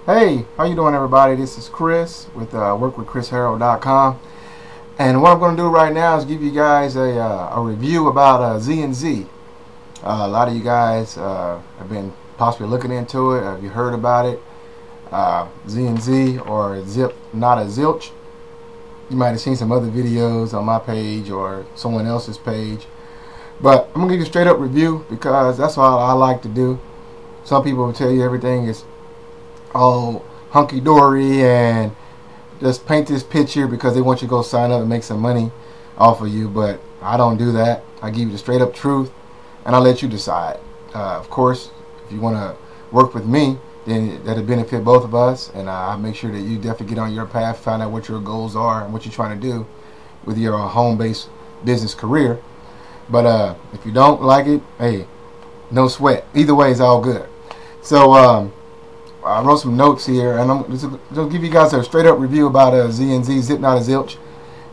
Hey, how you doing, everybody? This is Chris with workwithchrisharrell.com, and what I'm going to do right now is give you guys a review about Z&Z. A lot of you guys have been possibly looking into it. Have you heard about it? Z&Z or Zip Not a Zilch. You might have seen some other videos on my page or someone else's page, but I'm going to give you a straight up review because that's what I like to do. Some people will tell you everything is all hunky-dory and just paint this picture because they want you to go sign up and make some money off of you, but I don't do that. I give you the straight up truth and I'll let you decide. Of course, if you want to work with me, then that'll benefit both of us, and I'll make sure that you definitely get on your path, find out what your goals are and what you're trying to do with your home-based business career. But if you don't like it, hey, no sweat. Either way is all good. So I wrote some notes here, and I'm just going to give you guys a straight-up review about Z&Z, Zip Not a Zilch.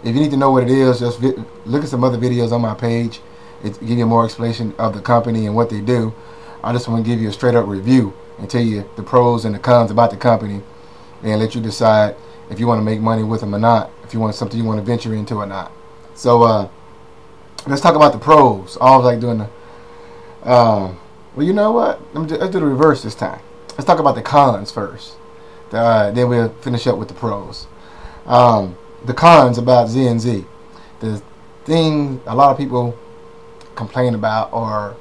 If you need to know what it is, just look at some other videos on my page. It give you more explanation of the company and what they do. I just want to give you a straight-up review and tell you the pros and the cons about the company, and let you decide if you want to make money with them or not, if you want something you want to venture into or not. So let's talk about the pros. I always like doing the well, you know what? Let's do the reverse this time. Let's talk about the cons first. Then we'll finish up with the pros. The cons about Z&Z. The thing a lot of people complain about, or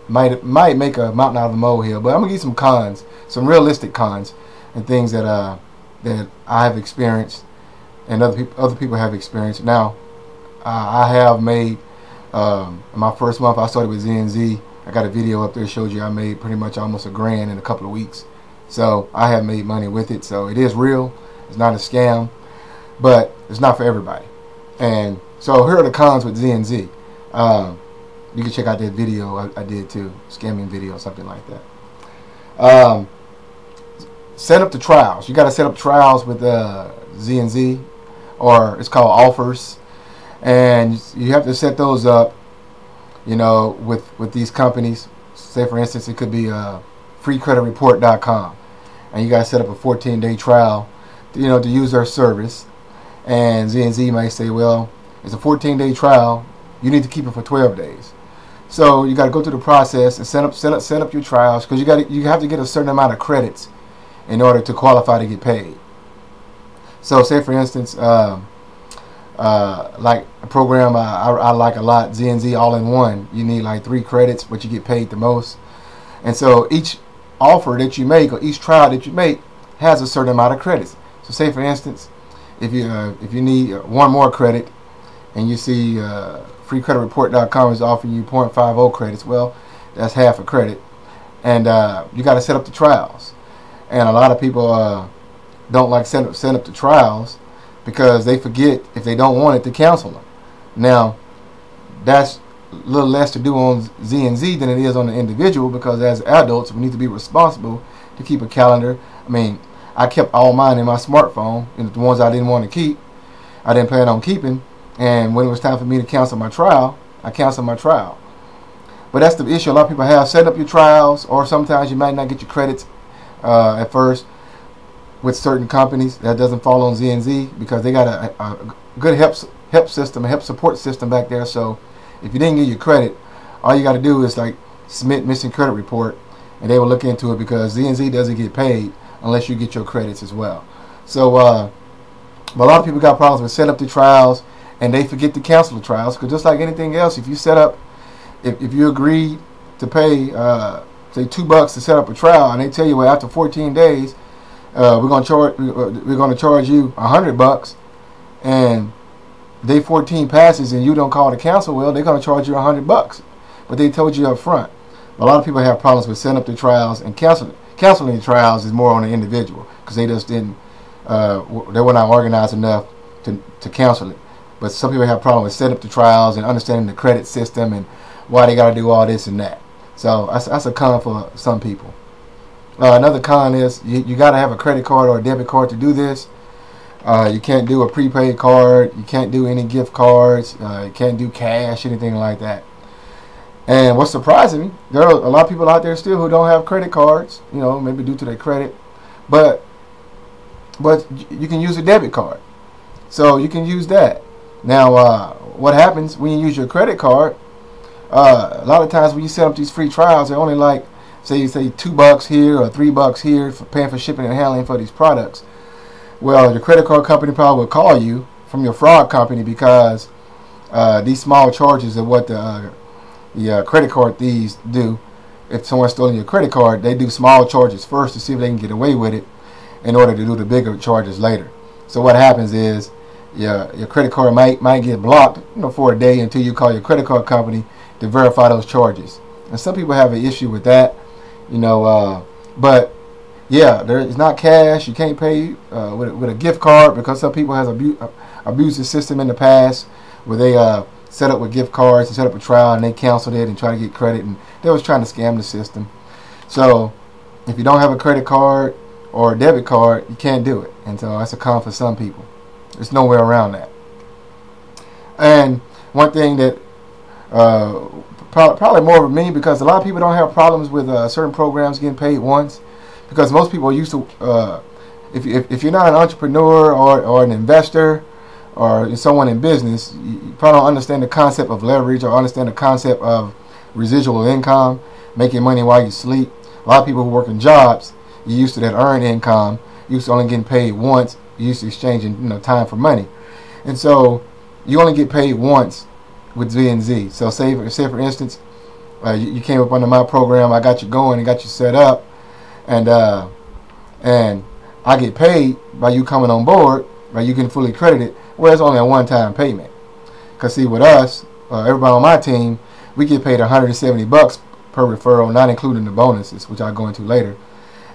might make a mountain out of a molehill, but I'm gonna give you some cons, some realistic cons, and things that I have experienced and other people have experienced. Now, I have made my first month I started with Z&Z. I got a video up there that showed you I made pretty much almost $1,000 in a couple of weeks. So I have made money with it. So it is real. It's not a scam, but it's not for everybody. And so here are the cons with Z&Z. You can check out that video I did too, scamming video, something like that. Set up the trials. You got to set up trials with Z&Z, or it's called offers, and you have to set those up. You know, with these companies. Say for instance, it could be freecreditreport.com, and you guys set up a 14-day trial, you know, to use their service. And Z&Z might say, well, it's a 14-day trial. You need to keep it for 12 days. So you got to go through the process and set up your trials, because you have to get a certain amount of credits in order to qualify to get paid. So say for instance, like a program I like a lot, Z&Z All-in-One, you need like 3 credits, but you get paid the most. And so each offer that you make, or each trial that you make, has a certain amount of credits. So say for instance, if you need one more credit, and you see freecreditreport.com is offering you 0.50 credits, well, that's half a credit. And you got to set up the trials. And a lot of people don't like set up the trials, because they forget, if they don't want it, to cancel them. Now, that's a little less to do on Z&Z than it is on the individual, because as adults, we need to be responsible to keep a calendar. I mean, I kept all mine in my smartphone, and the ones I didn't want to keep, I didn't plan on keeping. And when it was time for me to cancel my trial, I canceled my trial. But that's the issue a lot of people have. Set up your trials, or sometimes you might not get your credits at first. With certain companies, that doesn't fall on Z&Z, because they got a good help system, a help support system back there. So if you didn't get your credit, all you got to do is like submit missing credit report, and they will look into it, because Z&Z doesn't get paid unless you get your credits as well. So but a lot of people got problems with setting up the trials, and they forget to cancel the trials, because just like anything else, if you set up, if you agree to pay say $2 to set up a trial, and they tell you, well, after 14 days we're going to charge you $100, and day 14 passes and you don't call to cancel, well, they're going to charge you $100, but they told you up front. A lot of people have problems with setting up the trials, and canceling the trials is more on the individual, because they just didn't they were not organized enough to cancel it. But some people have problems with setting up the trials and understanding the credit system and why they got to do all this and that. So that's a con for some people. Another con is you got to have a credit card or a debit card to do this. You can't do a prepaid card. You can't do any gift cards. You can't do cash, anything like that. And what's surprising me, there are a lot of people out there still who don't have credit cards, you know, maybe due to their credit. But but you can use a debit card. So you can use that. Now, what happens when you use your credit card? A lot of times when you set up these free trials, they're only like, say $2 here or $3 here for paying for shipping and handling for these products. Well, your credit card company probably will call you from your fraud company because these small charges are what the credit card thieves do. If someone's stealing your credit card, they do small charges first to see if they can get away with it in order to do the bigger charges later. So what happens is your credit card might get blocked, for a day until you call your credit card company to verify those charges. And some people have an issue with that, but yeah, it's not cash. You can't pay with a gift card because some people has abused the system in the past where they set up with gift cards and set up a trial and they canceled it and try to get credit, and they was trying to scam the system. So if you don't have a credit card or a debit card, you can't do it. And so that's a con for some people. There's no way around that. And one thing that probably more of me, because a lot of people don't have problems with certain programs getting paid once, because most people are used to if you're not an entrepreneur or an investor or someone in business, you probably don't understand the concept of leverage or understand the concept of residual income, making money while you sleep. A lot of people who work in jobs, you're used to that earned income. You're used to only getting paid once. You're used to exchanging time for money. And so you only get paid once with ZNZ. So say for instance, you came up under my program, I got you going and got you set up, and I get paid by you coming on board, by you getting fully credited. Well, it's only a one-time payment. Because see, with us, everybody on my team, we get paid $170 per referral, not including the bonuses, which I'll go into later.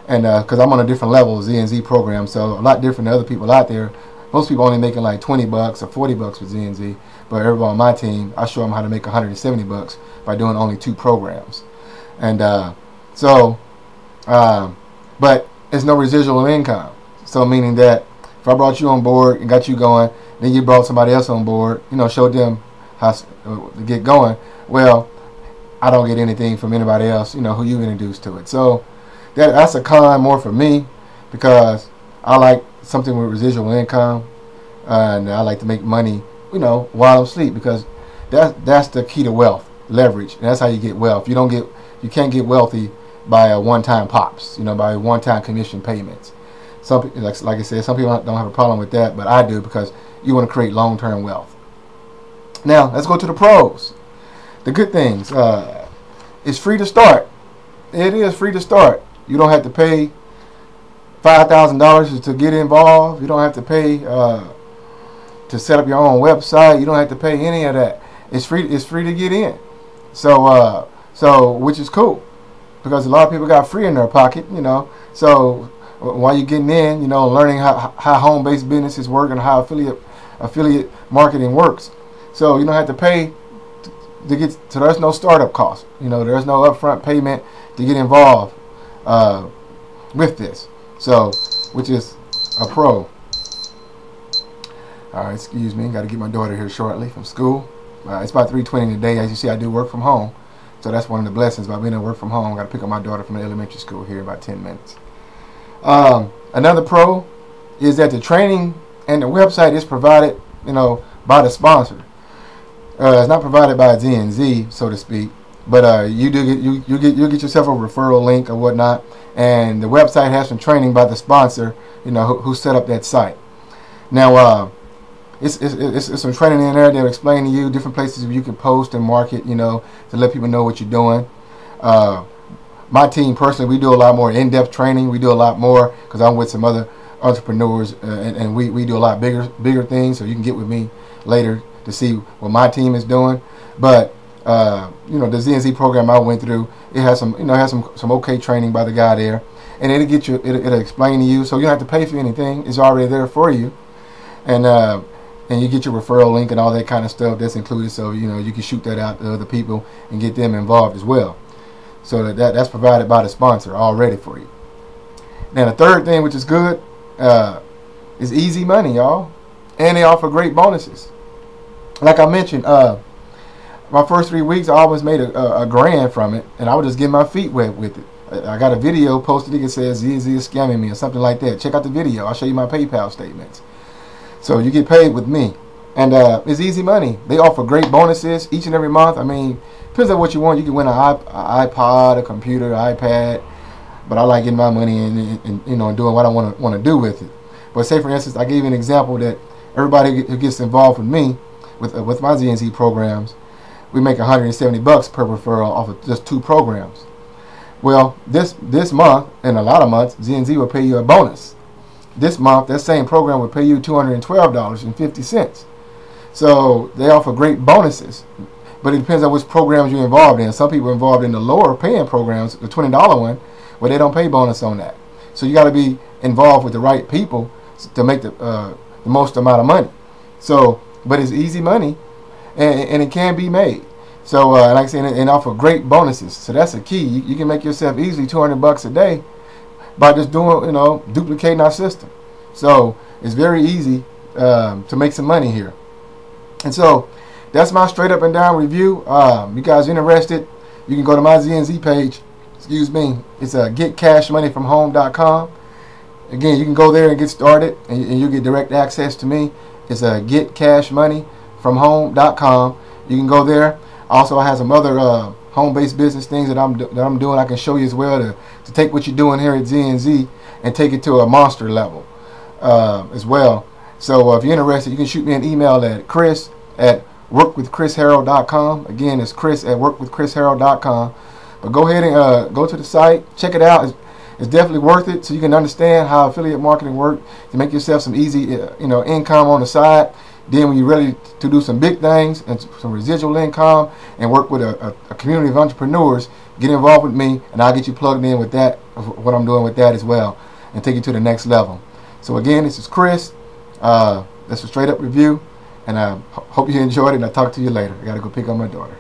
And because I'm on a different level, ZNZ program, so a lot different than other people out there. Most people only making like $20 or $40 with ZNZ, but everybody on my team, I show them how to make $170 by doing only 2 programs. And but it's no residual income. So meaning that if I brought you on board and got you going, then you brought somebody else on board, showed them how to get going. Well, I don't get anything from anybody else, who you introduced to it. So that's a con more for me, because I like something with residual income, and I like to make money, while I'm asleep, because that's the key to wealth, leverage. And that's how you get wealth. You can't get wealthy by one-time pops, by one-time commission payments. Some, like I said, some people don't have a problem with that, but I do, because you want to create long-term wealth. Now, let's go to the pros. The good things. It's free to start. It is free to start. You don't have to pay $5,000 to get involved. You don't have to pay to set up your own website. You don't have to pay any of that. It's free. It's free to get in. So which is cool, because a lot of people got free in their pocket. So while you're getting in, learning how home-based businesses work and how affiliate marketing works. So you don't have to pay to get. So there's no startup cost. There's no upfront payment to get involved with this. So, which is a pro. All right, excuse me. Got to get my daughter here shortly from school. It's about 3:20 today. As you see, I do work from home. So that's one of the blessings about being able to work from home. Got to pick up my daughter from the elementary school here in about 10 minutes. Another pro is that the training and the website is provided, by the sponsor. It's not provided by ZNZ, so to speak, but you get yourself a referral link or whatnot, and the website has some training by the sponsor, who set up that site. Now, it's some training in there. They'll explain to you different places where you can post and market, to let people know what you're doing. My team personally, we do a lot more in-depth training. We do a lot more because I'm with some other entrepreneurs, and we do a lot bigger things. So you can get with me later to see what my team is doing. But the ZNZ program I went through, it has some okay training by the guy there, and it'll explain to you, so you don't have to pay for anything. It's already there for you, and you get your referral link and all that kind of stuff that's included. So you can shoot that out to other people and get them involved as well. So that's provided by the sponsor already for you. Now the third thing, which is good, is easy money, y'all, and they offer great bonuses. Like I mentioned, my first 3 weeks I always made a grand from it, and I would just get my feet wet with it. I got a video posted. It says ZNZ is scamming me or something like that. Check out the video. I'll show you my PayPal statements. So you get paid with me. And it's easy money. They offer great bonuses each and every month. I mean, depends on what you want. You can win an iPod, a computer, iPad. But I like getting my money and you know, doing what I want to do with it. But say, for instance, I gave you an example that everybody who gets involved with me, with my ZNZ programs, we make $170 per referral off of just 2 programs. Well, this month, and a lot of months, ZNZ will pay you a bonus. This month, that same program will pay you $212.50. So they offer great bonuses. But it depends on which programs you're involved in. Some people are involved in the lower paying programs, the $20 one, where they don't pay bonus on that. So you got to be involved with the right people to make the most amount of money. So, but it's easy money, and it can be made. So, like I said, and offer great bonuses. So that's a key. You can make yourself easily $200 a day by just doing, you know, duplicating our system. So it's very easy to make some money here. And so that's my straight up and down review. You guys interested? You can go to my ZNZ page. Excuse me. It's getcashmoneyfromhome.com. Again, you can go there and get started, and you get direct access to me. It's getcashmoneyfromhome.com. You can go there. Also, I have some other home-based business things that I'm doing. I can show you as well to take what you're doing here at ZNZ and take it to a monster level as well. So if you're interested, you can shoot me an email at chris@workwithchrisharrell.com. Again, it's chris@workwithchrisharrell.com. But go ahead and go to the site, check it out. It's definitely worth it, so you can understand how affiliate marketing works to make yourself some easy, income on the side. Then when you're ready to do some big things and some residual income and work with a community of entrepreneurs, get involved with me, and I'll get you plugged in with that, what I'm doing with that as well, and take you to the next level. So again, this is Chris. That's a straight up review, and I hope you enjoyed it, and I'll talk to you later. I got to go pick up my daughter.